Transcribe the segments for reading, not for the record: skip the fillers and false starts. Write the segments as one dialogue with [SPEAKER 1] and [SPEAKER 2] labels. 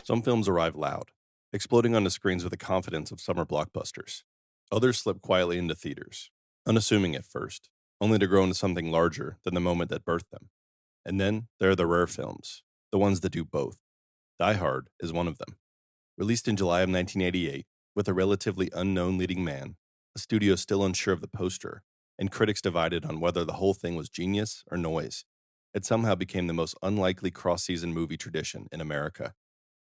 [SPEAKER 1] Some films arrive loud, exploding onto screens with the confidence of summer blockbusters. Others slip quietly into theaters, unassuming at first, only to grow into something larger than the moment that birthed them. And then there are the rare films, the ones that do both. Die Hard is one of them. Released in July of 1988, with a relatively unknown leading man, a studio still unsure of the poster, and critics divided on whether the whole thing was genius or noise, it somehow became the most unlikely cross-season movie tradition in America.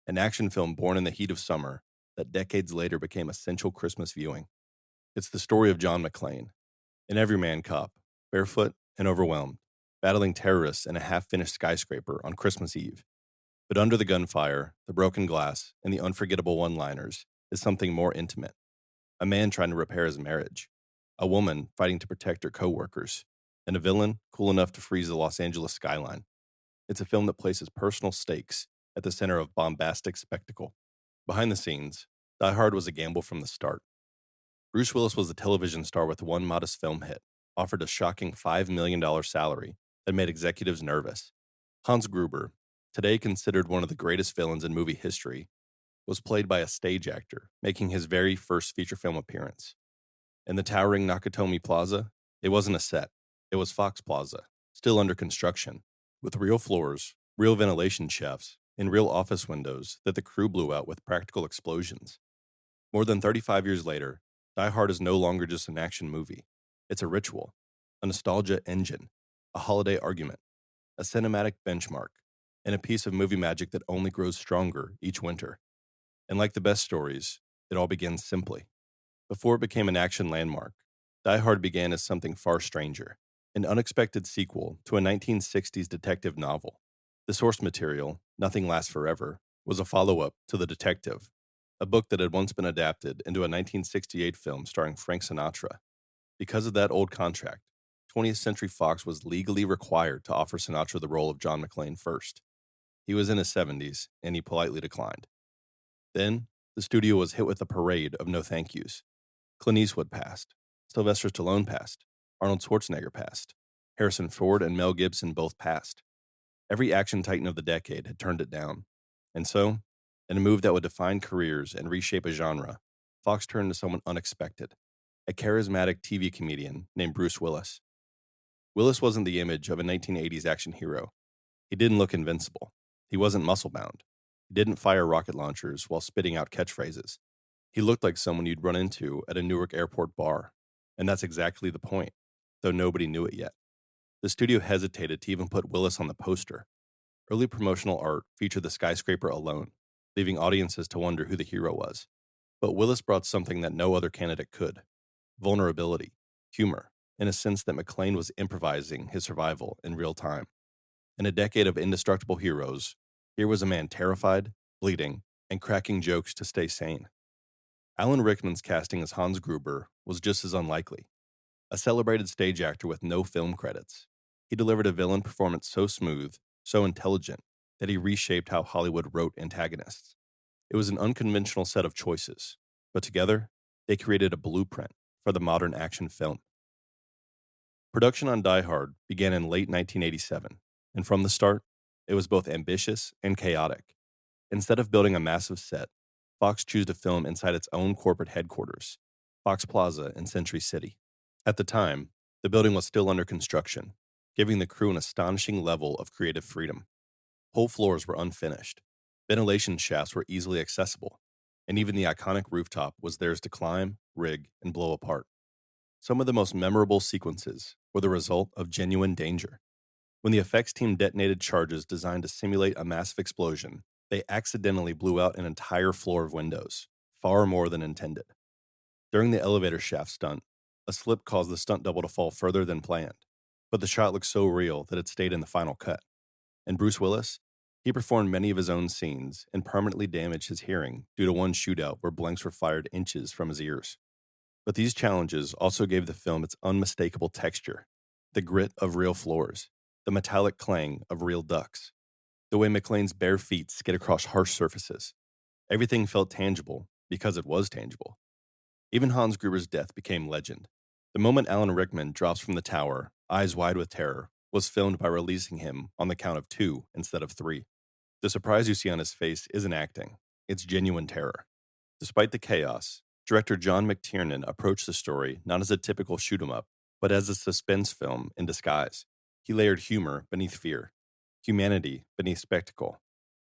[SPEAKER 1] An action film born in the heat of summer that decades later became essential Christmas viewing. It's the story of John McClane, an everyman cop, barefoot and overwhelmed, battling terrorists in a half-finished skyscraper on Christmas Eve. But under the gunfire, the broken glass, and the unforgettable one-liners is something more intimate. A man trying to repair his marriage, a woman fighting to protect her coworkers, and a villain cool enough to freeze the Los Angeles skyline. It's a film that places personal stakes at the center of bombastic spectacle. Behind the scenes, Die Hard was a gamble from the start. Bruce Willis was a television star with one modest film hit, offered a shocking $5 million salary that made executives nervous. Hans Gruber, today considered one of the greatest villains in movie history, was played by a stage actor, making his very first feature film appearance. In the towering Nakatomi Plaza, it wasn't a set, it was Fox Plaza, still under construction, with real floors, real ventilation shafts, and real office windows that the crew blew out with practical explosions. More than 35 years later, Die Hard is no longer just an action movie. It's a ritual, a nostalgia engine, a holiday argument, a cinematic benchmark, and a piece of movie magic that only grows stronger each winter. And like the best stories, it all begins simply. Before it became an action landmark, Die Hard began as something far stranger, an unexpected sequel to a 1960s detective novel. The source material, Nothing Lasts Forever, was a follow-up to The Detective, a book that had once been adapted into a 1968 film starring Frank Sinatra. Because of that old contract, 20th Century Fox was legally required to offer Sinatra the role of John McClane first. He was in his 70s, and he politely declined. Then, the studio was hit with a parade of no thank yous. Clint Eastwood passed. Sylvester Stallone passed. Arnold Schwarzenegger passed. Harrison Ford and Mel Gibson both passed. Every action titan of the decade had turned it down. And so, in a move that would define careers and reshape a genre, Fox turned to someone unexpected, a charismatic TV comedian named Bruce Willis. Willis wasn't the image of a 1980s action hero. He didn't look invincible. He wasn't muscle-bound. He didn't fire rocket launchers while spitting out catchphrases. He looked like someone you'd run into at a Newark airport bar. And that's exactly the point, though nobody knew it yet. The studio hesitated to even put Willis on the poster. Early promotional art featured the skyscraper alone, leaving audiences to wonder who the hero was. But Willis brought something that no other candidate could: vulnerability, humor, in a sense that McClane was improvising his survival in real time. In a decade of indestructible heroes, here was a man terrified, bleeding, and cracking jokes to stay sane. Alan Rickman's casting as Hans Gruber was just as unlikely. A celebrated stage actor with no film credits, he delivered a villain performance so smooth, so intelligent, that he reshaped how Hollywood wrote antagonists. It was an unconventional set of choices, but together, they created a blueprint for the modern action film. Production on Die Hard began in late 1987, and from the start, it was both ambitious and chaotic. Instead of building a massive set, Fox chose to film inside its own corporate headquarters, Fox Plaza in Century City. At the time, the building was still under construction, giving the crew an astonishing level of creative freedom. Whole floors were unfinished, ventilation shafts were easily accessible, and even the iconic rooftop was theirs to climb, rig, and blow apart. Some of the most memorable sequences were the result of genuine danger. When the effects team detonated charges designed to simulate a massive explosion, they accidentally blew out an entire floor of windows, far more than intended. During the elevator shaft stunt, a slip caused the stunt double to fall further than planned, but the shot looked so real that it stayed in the final cut. And Bruce Willis, he performed many of his own scenes and permanently damaged his hearing due to one shootout where blanks were fired inches from his ears. But these challenges also gave the film its unmistakable texture, the grit of real floors, the metallic clang of real ducks, the way McClane's bare feet skid across harsh surfaces. Everything felt tangible because it was tangible. Even Hans Gruber's death became legend. The moment Alan Rickman drops from the tower, eyes wide with terror, was filmed by releasing him on the count of 2 instead of 3. The surprise you see on his face isn't acting, it's genuine terror. Despite the chaos, director John McTiernan approached the story not as a typical shoot 'em up, but as a suspense film in disguise. He layered humor beneath fear, humanity beneath spectacle,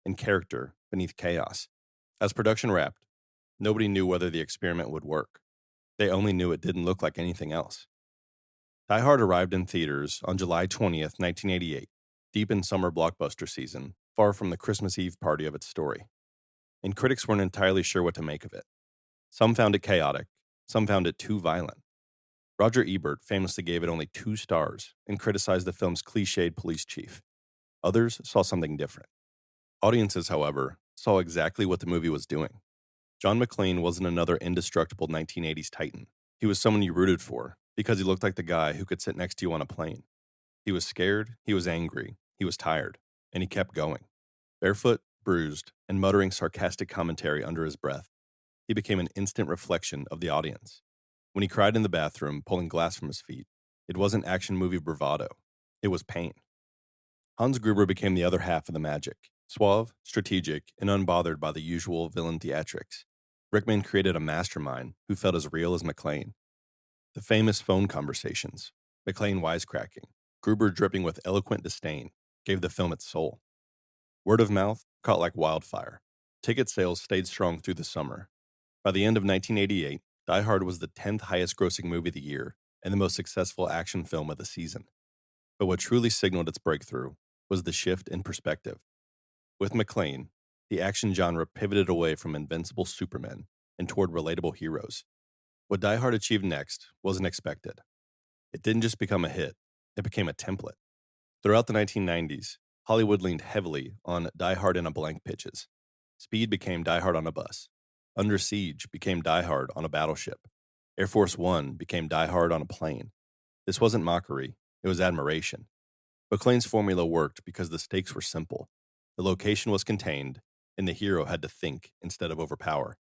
[SPEAKER 1] and character beneath chaos. As production wrapped, nobody knew whether the experiment would work. They only knew it didn't look like anything else. Die Hard arrived in theaters on July 20th, 1988, deep in summer blockbuster season, far from the Christmas Eve party of its story. And critics weren't entirely sure what to make of it. Some found it chaotic, some found it too violent. Roger Ebert famously gave it only 2 stars and criticized the film's cliched police chief. Others saw something different. Audiences, however, saw exactly what the movie was doing. John McClane wasn't another indestructible 1980s titan. He was someone you rooted for because he looked like the guy who could sit next to you on a plane. He was scared, he was angry, he was tired, and he kept going. Barefoot, bruised, and muttering sarcastic commentary under his breath, he became an instant reflection of the audience. When he cried in the bathroom, pulling glass from his feet, it wasn't action movie bravado, it was pain. Hans Gruber became the other half of the magic, suave, strategic, and unbothered by the usual villain theatrics. Rickman created a mastermind who felt as real as McClane. The famous phone conversations, McClane wisecracking, Gruber dripping with eloquent disdain, gave the film its soul. Word of mouth caught like wildfire. Ticket sales stayed strong through the summer. By the end of 1988, Die Hard was the 10th highest grossing movie of the year and the most successful action film of the season. But what truly signaled its breakthrough was the shift in perspective. With McClane, the action genre pivoted away from invincible supermen and toward relatable heroes. What Die Hard achieved next wasn't expected. It didn't just become a hit, it became a template. Throughout the 1990s, Hollywood leaned heavily on Die Hard in a blank pitches. Speed became Die Hard on a bus. Under Siege became Die Hard on a battleship. Air Force One became Die Hard on a plane. This wasn't mockery, it was admiration. McClane's formula worked because the stakes were simple. The location was contained, and the hero had to think instead of overpower.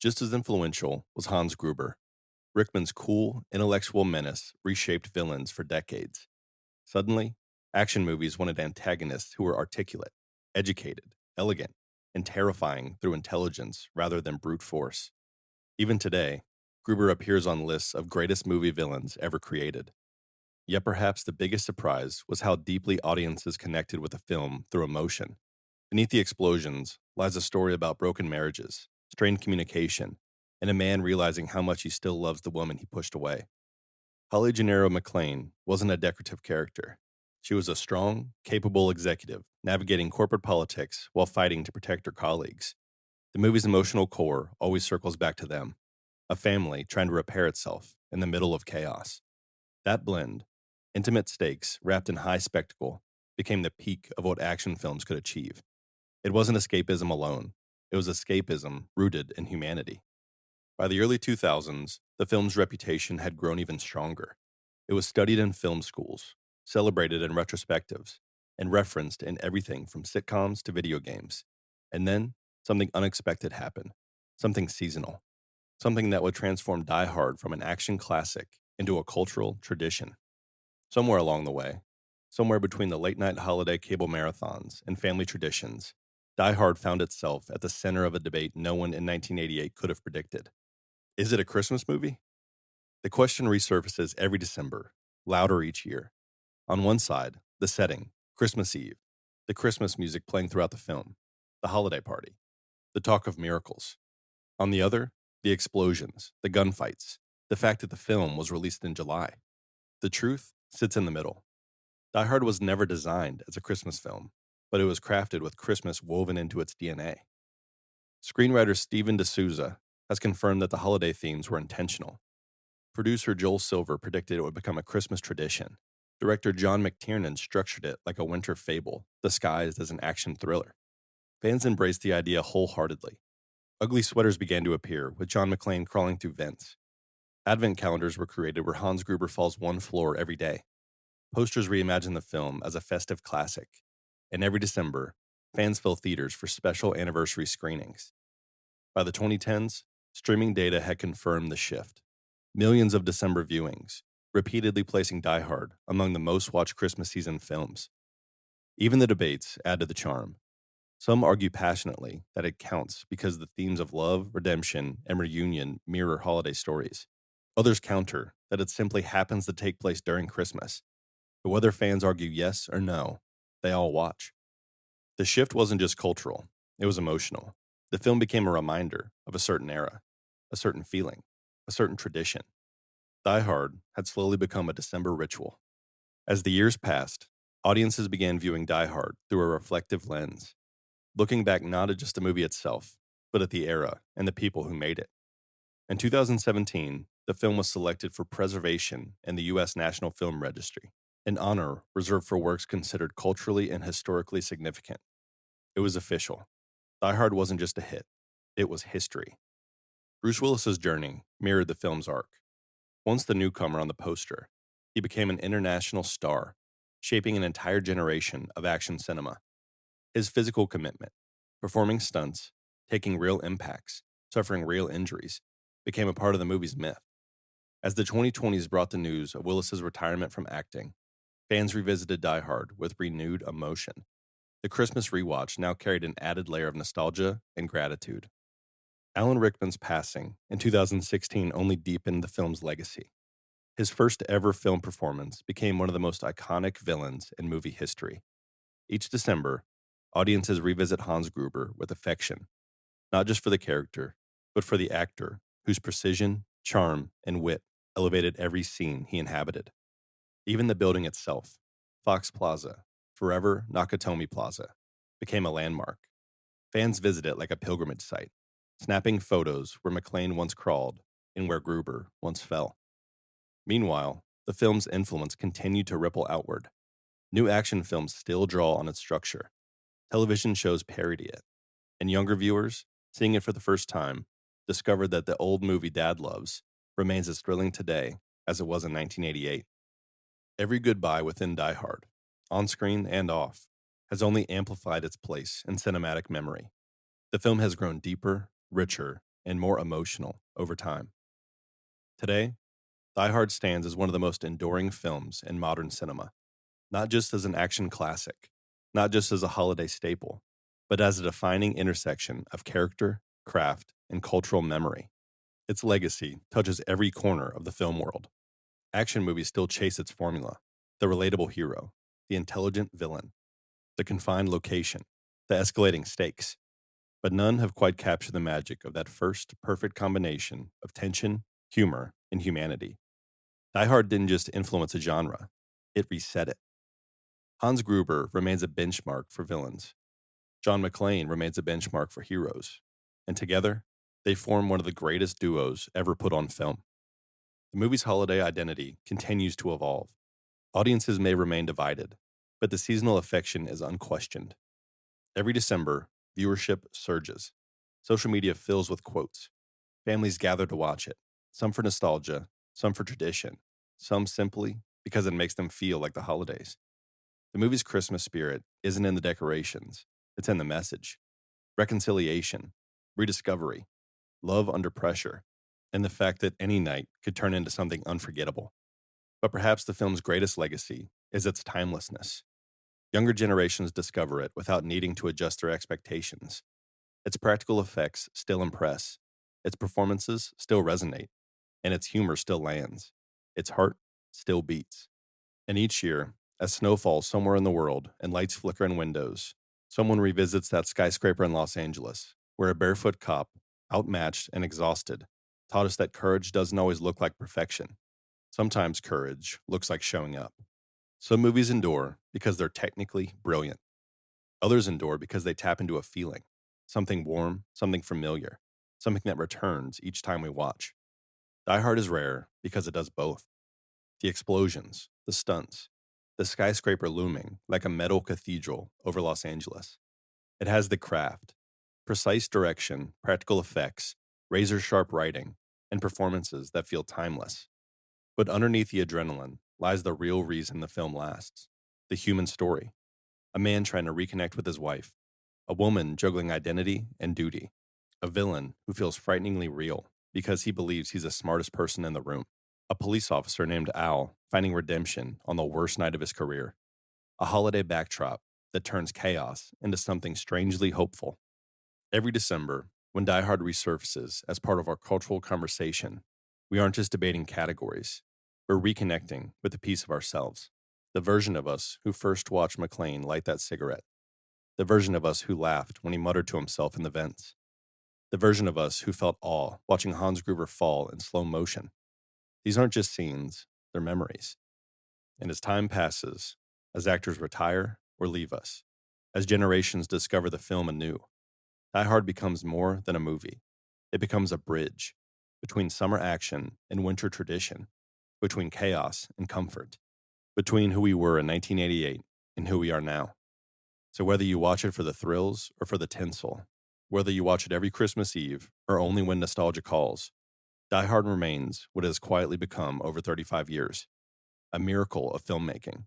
[SPEAKER 1] Just as influential was Hans Gruber. Rickman's cool, intellectual menace reshaped villains for decades. Suddenly, action movies wanted antagonists who were articulate, educated, elegant, and terrifying through intelligence rather than brute force. Even today, Gruber appears on lists of greatest movie villains ever created. Yet perhaps the biggest surprise was how deeply audiences connected with the film through emotion. Beneath the explosions lies a story about broken marriages, strained communication, and a man realizing how much he still loves the woman he pushed away. Holly Gennaro McClane wasn't a decorative character. She was a strong, capable executive navigating corporate politics while fighting to protect her colleagues. The movie's emotional core always circles back to them, a family trying to repair itself in the middle of chaos. That blend, intimate stakes wrapped in high spectacle, became the peak of what action films could achieve. It wasn't escapism alone, it was escapism rooted in humanity. By the early 2000s, the film's reputation had grown even stronger. It was studied in film schools, celebrated in retrospectives, and referenced in everything from sitcoms to video games. And then, something unexpected happened, something seasonal, something that would transform Die Hard from an action classic into a cultural tradition. Somewhere along the way, somewhere between the late-night holiday cable marathons and family traditions, Die Hard found itself at the center of a debate no one in 1988 could have predicted. Is it a Christmas movie? The question resurfaces every December, louder each year. On one side, the setting, Christmas Eve, the Christmas music playing throughout the film, the holiday party, the talk of miracles. On the other, the explosions, the gunfights, the fact that the film was released in July. The truth sits in the middle. Die Hard was never designed as a Christmas film, but it was crafted with Christmas woven into its DNA. Screenwriter Steven D'Souza has confirmed that the holiday themes were intentional. Producer Joel Silver predicted it would become a Christmas tradition. Director John McTiernan structured it like a winter fable, disguised as an action thriller. Fans embraced the idea wholeheartedly. Ugly sweaters began to appear, with John McClane crawling through vents. Advent calendars were created where Hans Gruber falls one floor every day. Posters reimagined the film as a festive classic. And every December, fans fill theaters for special anniversary screenings. By the 2010s, streaming data had confirmed the shift. Millions of December viewings, repeatedly placing Die Hard among the most watched Christmas season films. Even the debates add to the charm. Some argue passionately that it counts because the themes of love, redemption, and reunion mirror holiday stories. Others counter that it simply happens to take place during Christmas. But whether fans argue yes or no, they all watch. The shift wasn't just cultural, it was emotional. The film became a reminder of a certain era, a certain feeling, a certain tradition. Die Hard had slowly become a December ritual. As the years passed, audiences began viewing Die Hard through a reflective lens, looking back not at just the movie itself, but at the era and the people who made it. In 2017, the film was selected for preservation in the U.S. National Film Registry, an honor reserved for works considered culturally and historically significant. It was official. Die Hard wasn't just a hit, it was history. Bruce Willis's journey mirrored the film's arc. Once the newcomer on the poster, he became an international star, shaping an entire generation of action cinema. His physical commitment, performing stunts, taking real impacts, suffering real injuries, became a part of the movie's myth. As the 2020s brought the news of Willis's retirement from acting, fans revisited Die Hard with renewed emotion. The Christmas rewatch now carried an added layer of nostalgia and gratitude. Alan Rickman's passing in 2016 only deepened the film's legacy. His first ever film performance became one of the most iconic villains in movie history. Each December, audiences revisit Hans Gruber with affection, not just for the character, but for the actor whose precision, charm, and wit elevated every scene he inhabited. Even the building itself, Fox Plaza, forever Nakatomi Plaza, became a landmark. Fans visit it like a pilgrimage site, snapping photos where McClane once crawled and where Gruber once fell. Meanwhile, the film's influence continued to ripple outward. New action films still draw on its structure. Television shows parody it, and younger viewers, seeing it for the first time, discovered that the old movie Dad loves remains as thrilling today as it was in 1988. Every goodbye within Die Hard, on screen and off, has only amplified its place in cinematic memory. The film has grown deeper, richer, and more emotional over time. Today, Die Hard stands as one of the most enduring films in modern cinema, not just as an action classic, not just as a holiday staple, but as a defining intersection of character, craft, and cultural memory. Its legacy touches every corner of the film world. Action movies still chase its formula: the relatable hero, the intelligent villain, the confined location, the escalating stakes. But none have quite captured the magic of that first perfect combination of tension, humor, and humanity. Die Hard didn't just influence a genre, it reset it. Hans Gruber remains a benchmark for villains. John McClane remains a benchmark for heroes. And together, they form one of the greatest duos ever put on film. The movie's holiday identity continues to evolve. Audiences may remain divided, but the seasonal affection is unquestioned. Every December, viewership surges. Social media fills with quotes. Families gather to watch it, some for nostalgia, some for tradition, some simply because it makes them feel like the holidays. The movie's Christmas spirit isn't in the decorations, it's in the message. Reconciliation, rediscovery, love under pressure, and the fact that any night could turn into something unforgettable. But perhaps the film's greatest legacy is its timelessness. Younger generations discover it without needing to adjust their expectations. Its practical effects still impress, its performances still resonate, and its humor still lands. Its heart still beats. And each year, as snow falls somewhere in the world and lights flicker in windows, someone revisits that skyscraper in Los Angeles, where a barefoot cop, outmatched and exhausted, taught us that courage doesn't always look like perfection. Sometimes courage looks like showing up. Some movies endure because they're technically brilliant. Others endure because they tap into a feeling, something warm, something familiar, something that returns each time we watch. Die Hard is rare because it does both. The explosions, the stunts, the skyscraper looming like a metal cathedral over Los Angeles. It has the craft, precise direction, practical effects, razor-sharp writing, and performances that feel timeless. But underneath the adrenaline lies the real reason the film lasts: the human story. A man trying to reconnect with his wife, a woman juggling identity and duty, a villain who feels frighteningly real because he believes he's the smartest person in the room, a police officer named Al finding redemption on the worst night of his career, a holiday backdrop that turns chaos into something strangely hopeful. Every December, when Die Hard resurfaces as part of our cultural conversation, we aren't just debating categories, we're reconnecting with a piece of ourselves. The version of us who first watched McClane light that cigarette. The version of us who laughed when he muttered to himself in the vents. The version of us who felt awe watching Hans Gruber fall in slow motion. These aren't just scenes, they're memories. And as time passes, as actors retire or leave us, as generations discover the film anew, Die Hard becomes more than a movie. It becomes a bridge between summer action and winter tradition, between chaos and comfort, between who we were in 1988 and who we are now. So whether you watch it for the thrills or for the tinsel, whether you watch it every Christmas Eve or only when nostalgia calls, Die Hard remains what it has quietly become over 35 years, a miracle of filmmaking,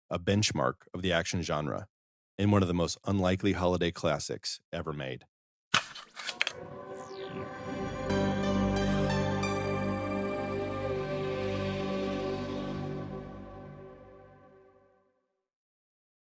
[SPEAKER 1] a benchmark of the action genre, and one of the most unlikely holiday classics ever made.